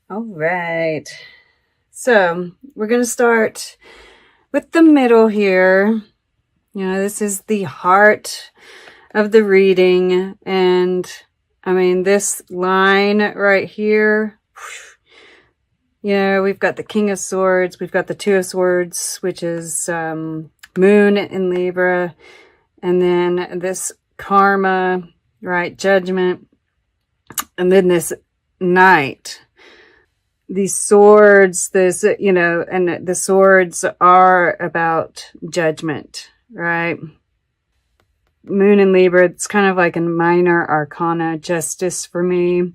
All right. So we're going to start with the middle here. This is the heart of the reading. And I mean, this line right here, we've got the King of Swords. We've got the Two of Swords, which is Moon in Libra. And then this karma, right? Judgment. And then this Knight. These swords, and the swords are about judgment, right? Moon in Libra, it's kind of like a minor arcana justice for me.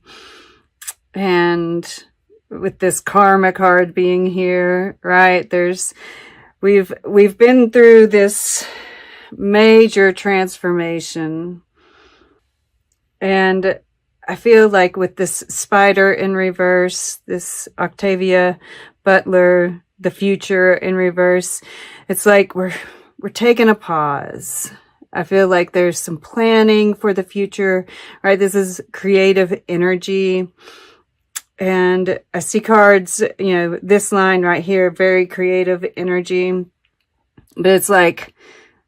And with this karma card being here, right? We've been through this major transformation. And I feel like with this spider in reverse, this Octavia Butler, the future in reverse, it's like we're taking a pause. I feel like there's some planning for the future, right? This is creative energy. And I see cards, this line right here, very creative energy. But it's like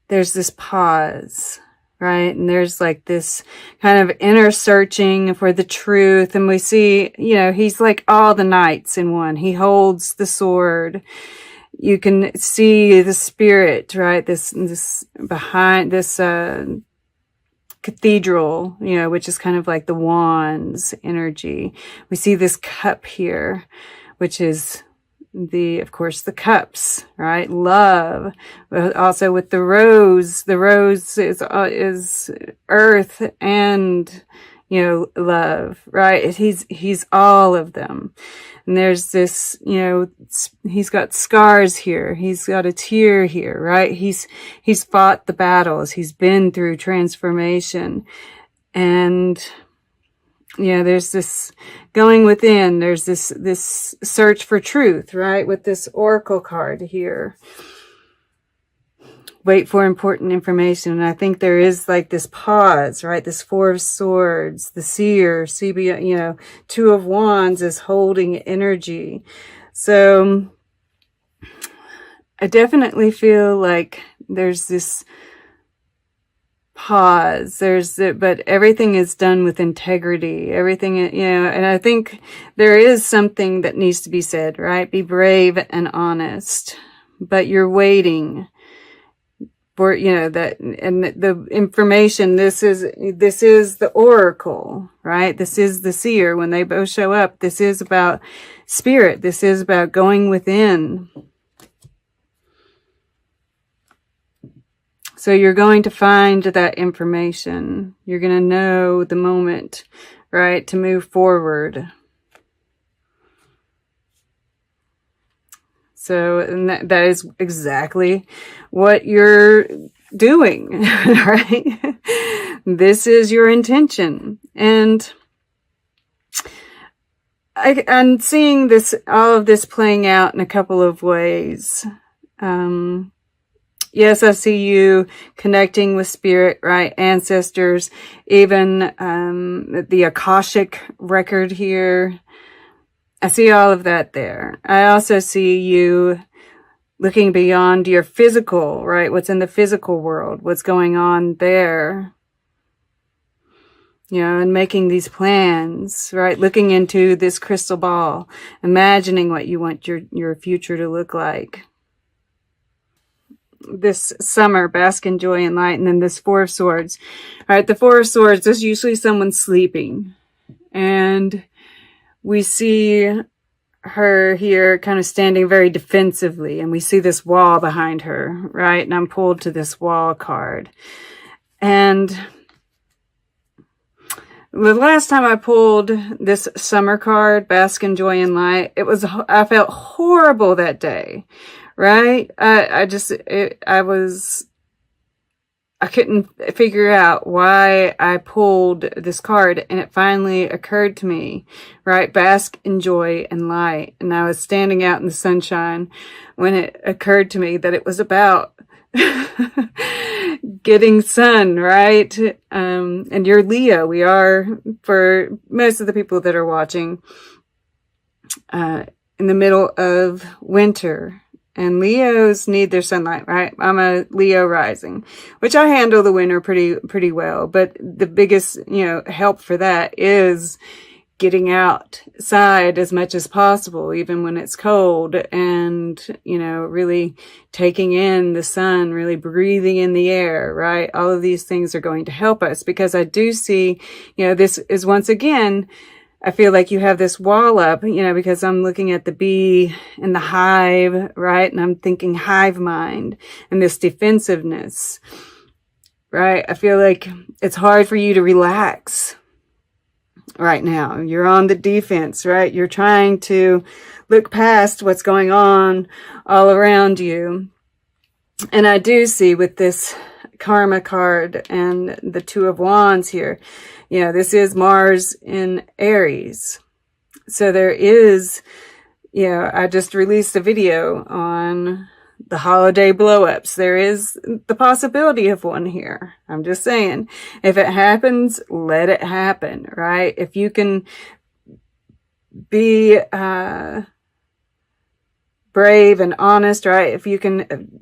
there's this pause. Right. And there's like this kind of inner searching for the truth. And we see, he's like all the knights in one. He holds the sword. You can see the spirit, right? This behind this, cathedral, which is kind of like the wands energy. We see this cup here, which is of course, the cups, right? Love. Also with the rose is earth and, love, right? He's all of them. And there's this, he's got scars here. He's got a tear here, right? He's fought the battles. He's been through transformation. And there's this going within, there's this search for truth, right? With this oracle card here. Wait for important information. And I think there is like this pause, right? This Four of Swords, the seer, Two of Wands is holding energy. So I definitely feel like there's this pause. But everything is done with integrity. Everything, and I think there is something that needs to be said, right? Be brave and honest, but you're waiting for, that, and the information, this is the oracle, right? This is the seer. When they both show up, this is about spirit. This is about going within. So you're going to find that information. You're going to know the moment, right, to move forward. So and that is exactly what you're doing, right? This is your intention. And I'm seeing all of this playing out in a couple of ways. Yes, I see you connecting with spirit, right? Ancestors, even the Akashic record here. I see all of that there. I also see you looking beyond your physical, right? What's in the physical world, what's going on there. And making these plans, right? Looking into this crystal ball, imagining what you want your future to look like. This summer, bask in joy and light. And then this Four of Swords. All right, the Four of Swords is usually someone sleeping. And we see her here kind of standing very defensively. And we see this wall behind her, right? And I'm pulled to this wall card. And the last time I pulled this summer card, bask in joy and light, I felt horrible that day. Right? I couldn't figure out why I pulled this card, and it finally occurred to me, right? Bask in joy and light. And I was standing out in the sunshine when it occurred to me that it was about getting sun, right? And you're Leo. We are, for most of the people that are watching, in the middle of winter. And Leos need their sunlight, right? I'm a Leo rising, which I handle the winter pretty well. But the biggest, help for that is getting outside as much as possible, even when it's cold, and, really taking in the sun, really breathing in the air, right? All of these things are going to help us, because I do see, this is once again, I feel like you have this wall up, because I'm looking at the bee and the hive, right? And I'm thinking hive mind and this defensiveness, right? I feel like it's hard for you to relax right now. You're on the defense, right? You're trying to look past what's going on all around you. And I do see with this Karma card and the Two of Wands here, this is Mars in Aries. So there is, I just released a video on the holiday blow-ups. There is the possibility of one here. I'm just saying, if it happens, let it happen, right? If you can be brave and honest, right? If you can,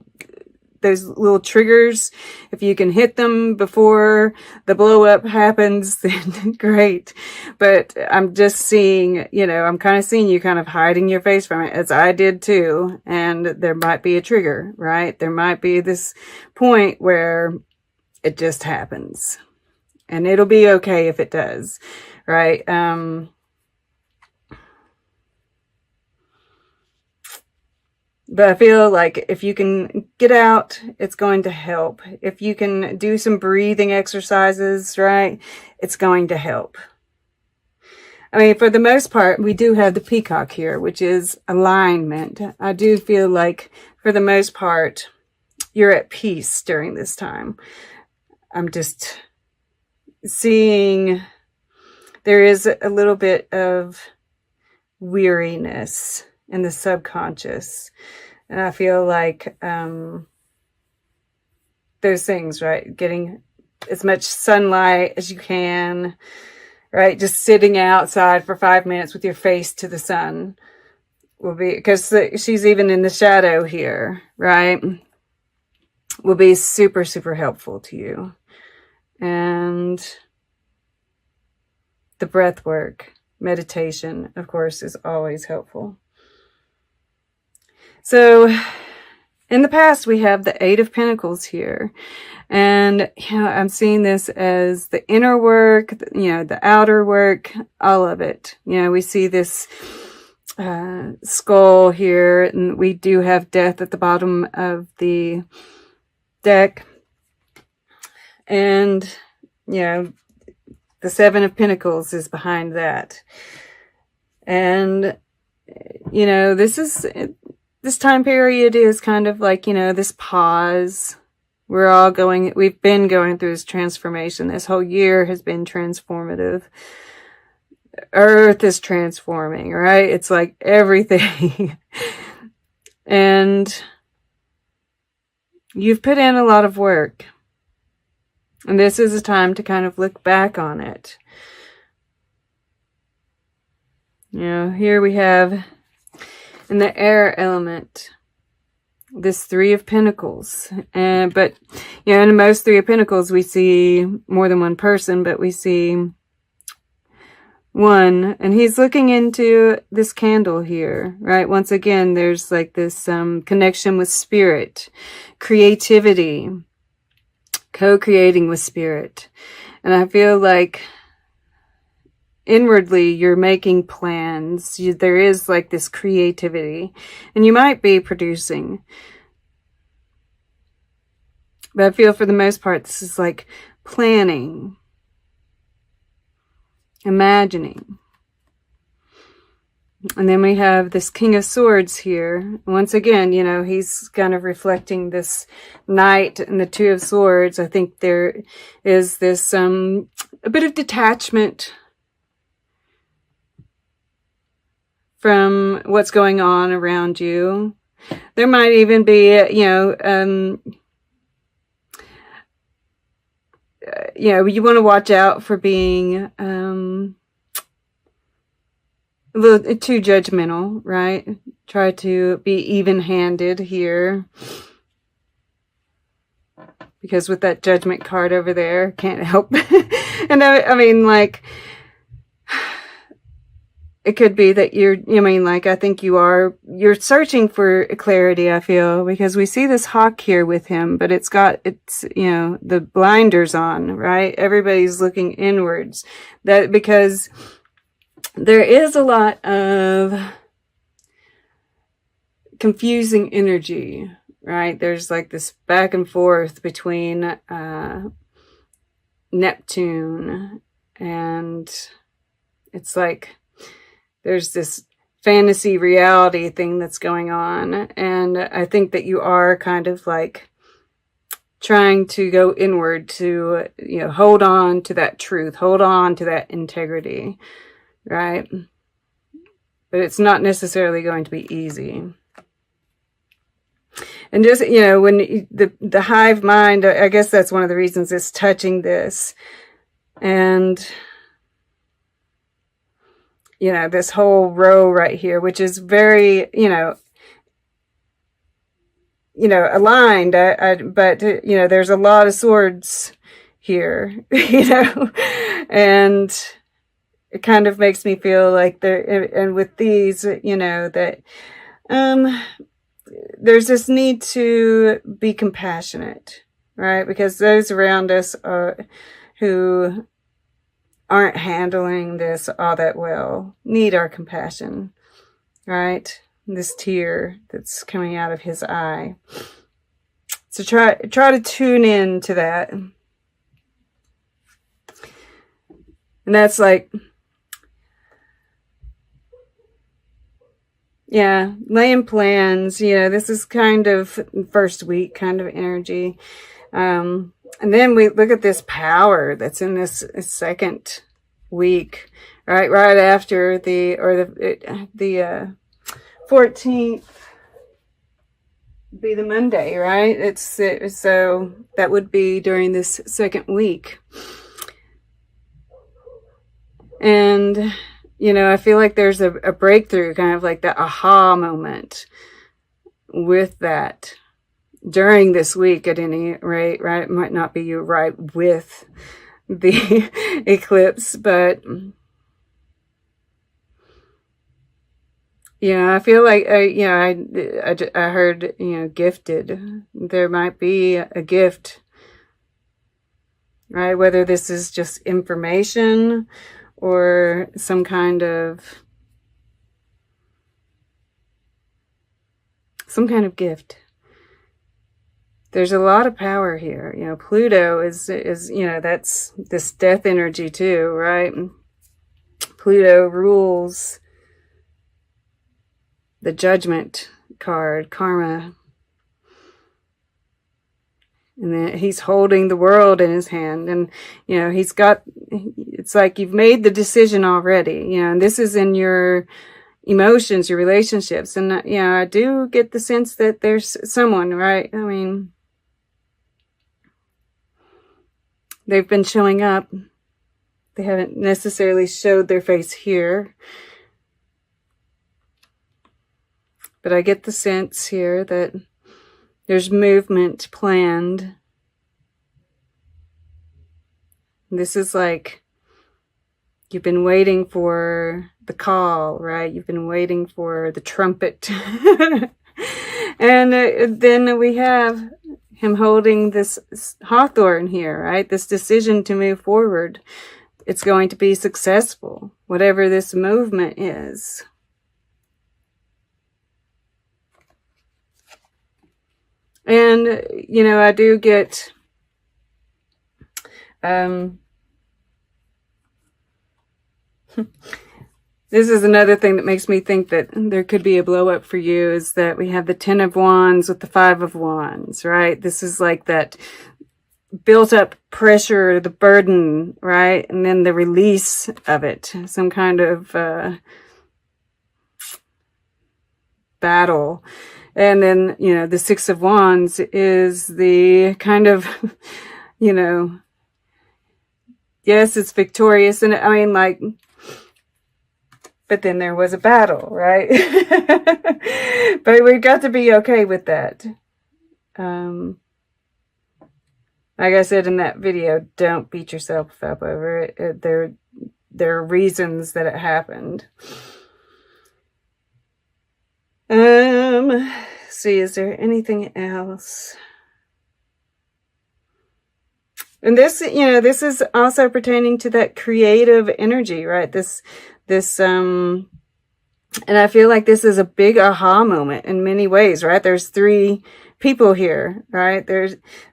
those little triggers, if you can hit them before the blow up happens, then great. But I'm just seeing, I'm kind of seeing you kind of hiding your face from it, as I did too. And there might be a trigger, right? There might be this point where it just happens, and it'll be okay if it does, right? But I feel like if you can get out, it's going to help. If you can do some breathing exercises, right, it's going to help. I mean, for the most part, we do have the peacock here, which is alignment. I do feel like, for the most part, you're at peace during this time. I'm just seeing there is a little bit of weariness in the subconscious. And I feel like those things, right? Getting as much sunlight as you can, right? Just sitting outside for 5 minutes with your face to the sun will be, because she's even in the shadow here, right? Will be super, super helpful to you. And the breath work, meditation, of course, is always helpful. So in the past, we have the Eight of Pentacles here. And, I'm seeing this as the inner work, the outer work, all of it. We see this skull here, and we do have death at the bottom of the deck. And, the Seven of Pentacles is behind that. And, this time period is kind of like, this pause. We've been going through this transformation. This whole year has been transformative. Earth is transforming, right? It's like everything. And you've put in a lot of work. And this is a time to kind of look back on it. Here we have, in the air element, this Three of Pentacles. But, in most Three of Pentacles, we see more than one person, but we see one. And he's looking into this candle here, right? Once again, there's like this connection with spirit, creativity, co-creating with spirit. And I feel like inwardly you're making plans. There is like this creativity, and you might be producing, but I feel for the most part this is like planning, imagining. And then we have this King of Swords here. Once again, he's kind of reflecting this Knight and the Two of Swords. I think there is this a bit of detachment from what's going on around you. There might even be, you want to watch out for being a little too judgmental, right? Try to be even-handed here. Because with that judgment card over there, can't help. And I mean, like, it could be that I think you're searching for clarity, I feel, because we see this hawk here with him, but it's the blinders on, right? Everybody's looking inwards. Because there is a lot of confusing energy, right? There's like this back and forth between Neptune, and it's like there's this fantasy reality thing that's going on. And I think that you are kind of like trying to go inward to, hold on to that truth, hold on to that integrity, right? But it's not necessarily going to be easy. And just, when the hive mind, I guess that's one of the reasons it's touching this. And this whole row right here, which is very, aligned, but there's a lot of swords here, and it kind of makes me feel like and with these, that, there's this need to be compassionate, right? Because those around us who aren't handling this all that well need our compassion, right? This tear that's coming out of his eye. So try to tune in to that. And that's like, yeah, laying plans. This is kind of first week kind of energy. And then we look at this power that's in this second week, right? Right after the 14th be the Monday, right? So that would be during this second week. And I feel like there's a breakthrough, kind of like that aha moment with that during this week at any rate, right? It might not be you right with the eclipse, but I feel like, I heard, gifted. There might be a gift, right? Whether this is just information or some kind of gift. There's a lot of power here. Pluto is that's this death energy too, right? Pluto rules the judgment card, karma. And then he's holding the world in his hand. And, it's like you've made the decision already, and this is in your emotions, your relationships. And, I do get the sense that there's someone, right? I mean, they've been showing up. They haven't necessarily showed their face here. But I get the sense here that there's movement planned. This is like you've been waiting for the call, right? You've been waiting for the trumpet. And then we have him holding this hawthorn here, right? This decision to move forward. It's going to be successful, whatever this movement is. And, I do get, this is another thing that makes me think that there could be a blow up for you, is that we have the 10 of Wands with the 5 of Wands, right? This is like that built up pressure, the burden, right? And then the release of it, some kind of battle. And then, the 6 of Wands is the kind of, yes, it's victorious. And I mean, like, but then there was a battle, right? But we've got to be okay with that. Like I said in that video, don't beat yourself up over it. There are reasons that it happened. See, is there anything else? And this, this is also pertaining to that creative energy, right? And I feel like this is a big aha moment in many ways, right? There's 3 people here, right?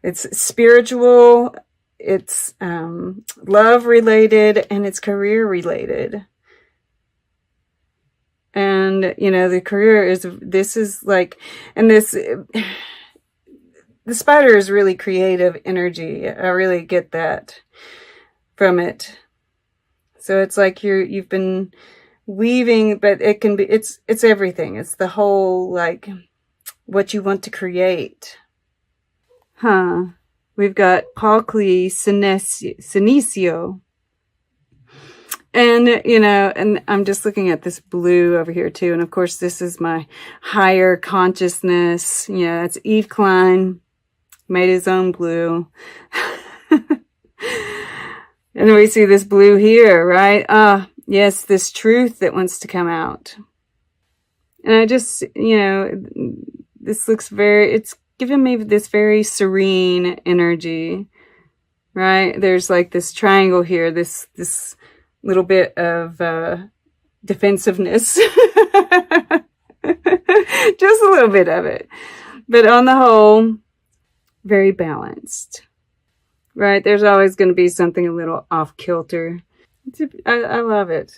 It's spiritual, it's love related, and it's career related. And, the career the spider is really creative energy. I really get that from it. So it's like you've been weaving, but it can be, it's everything. It's the whole, like, what you want to create. We've got Paul Klee, Senecio. And, and I'm just looking at this blue over here too. And of course, this is my higher consciousness. It's Yves Klein, made his own blue. And we see this blue here, right? Yes, this truth that wants to come out. And I just, this looks it's giving me this very serene energy, right? There's like this triangle here, this little bit of defensiveness. Just a little bit of it. But on the whole, very balanced. Right? There's always going to be something a little off kilter. I love it.